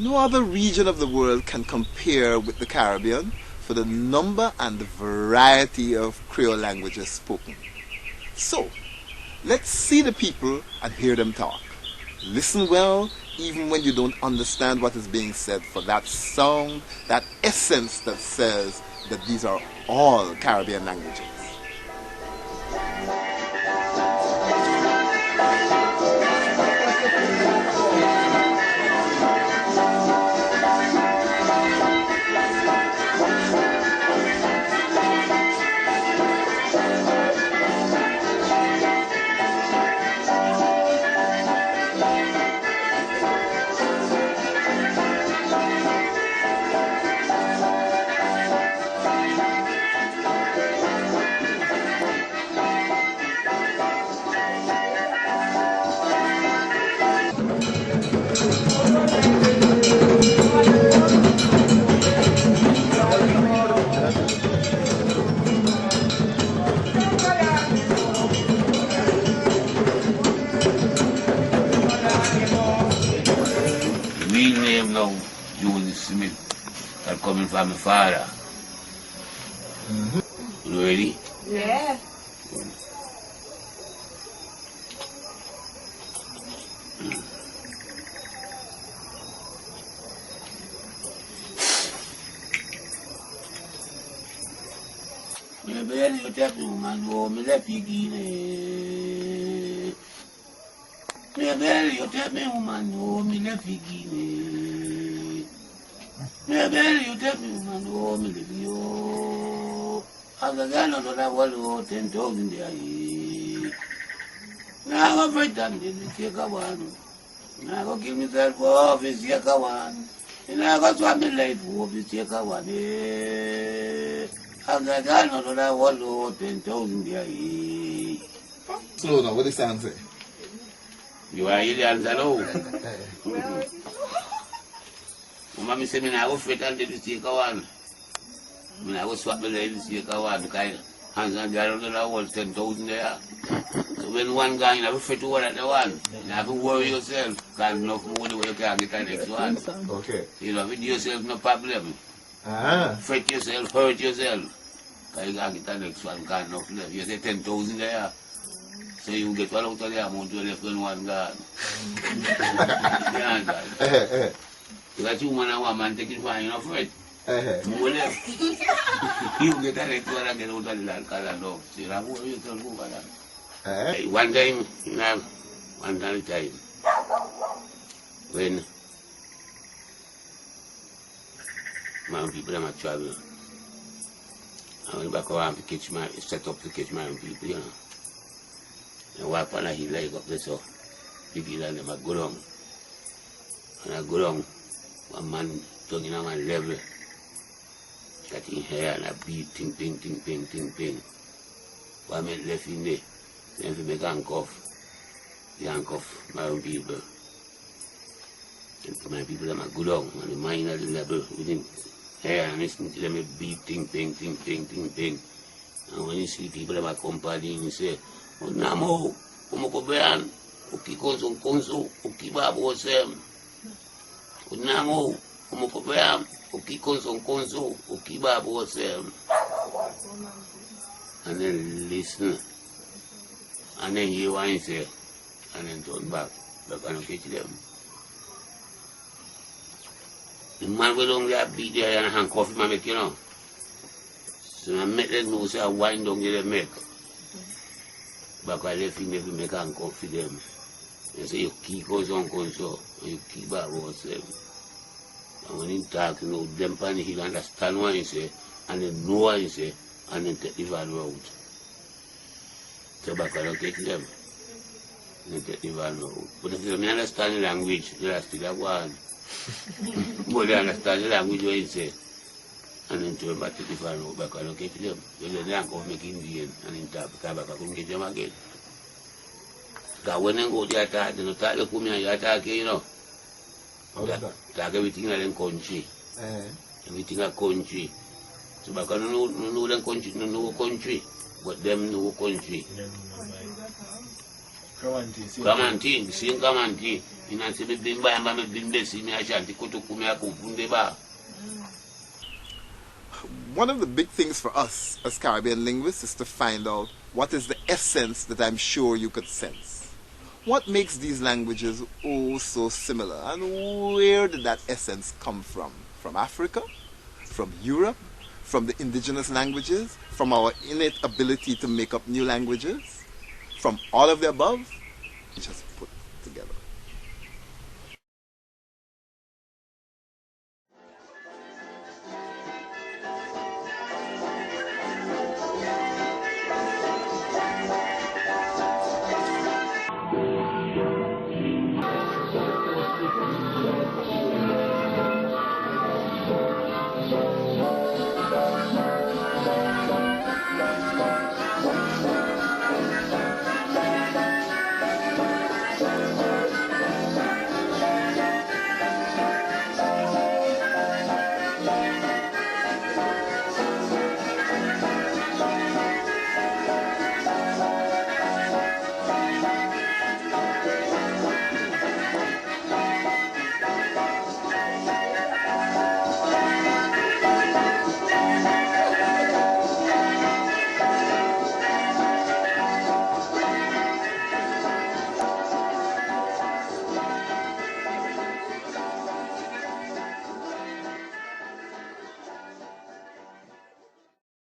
No other region of the world can compare with the Caribbean for the number and the variety of Creole languages spoken. So, let's see the people and hear them talk. Listen well, even when you don't understand what is being said, for that sound, that essence that says that these are all Caribbean languages. Coming from my father. You ready? Yeah. Me beli you take me woman go me le pigine. Me beli you take me woman go me le pigine. Me beli you take me woman go me le pigio. Agagano no la walo 10,000 there. Na go fight and the take one. Na go give myself office take one. Na go swap me life office take one. Agagano no la walo 10,000 there. Slow now, what the sound say? You are really answer no. Mama say me na go fight and the take one. Me na go swap me life take one. Because hands and jar no la walo 10,000 there. So when one guy you have to fight one at the one, you have to worry yourself. Because enough money where you can get the next one. Okay. You know, with yourself no problem. Fight yourself, hurt yourself. Because you can get the next one, can't enough left. You say 10,000 there. So you get one out of the amount you left when one guy. Yeah, because you man and one man taking fine, you know, fight. More left. You get the next one and get out of the land, can't enough. So you have to worry yourself over that. One time, one time, when my people are travel, I went back around to catch my, set up to catch my own people, you know. And walk on a hill like up there, so big hill and them I go down. And I go down, one man talking on my level, cutting hair and I beat, ting, ting, ting, ting, ting, ting. One man left in there. Then we make handcuff my own people. And my people are good on the minor level within hair and listen to them beat ting, ting, ting, ting, ting, ting. And when you see people in my company, you say, oh, Namo, Umukobean, Ukikonso, Konso, Ukibabo, Sam. Oh, Namo, Umukobean, Ukikonso, Konso, Ukibabo, Sam. And then listen. And then you want to say, and then turn back and catch them. The man will only have beat there and handcuff him and make, you know. So I make them know, say, I wind down to them make. But I left him, never make handcuff for them. They say, you keep us on console, and you keep back ourselves. And when he talk, you know, them pan he'll understand what he say, and then know what he say, and then take the value out. So back I don't take them. And take the value out. But if you don't understand the language, you'll still have one. But they understand the language what he say. And then turn back to the value out, back I don't take them. Then they don't go make Indian, and then talk back I couldn't get them again. Because when they go to attack, they don't talk like me and you attack, you know. Talk everything in the country. Everything in the country. So back I don't know the country, no country. But them no country. Kamanti, sing kamanti. Inansi me bimba yamba me bimbe si me ashanti koto kume akufunde ba. One of the big things for us as Caribbean linguists is to find out what is the essence that I'm sure you could sense. What makes these languages oh so similar, and where did that essence come from? From Africa? From Europe? From the indigenous languages? From our innate ability to make up new languages? From all of the above? Just put together.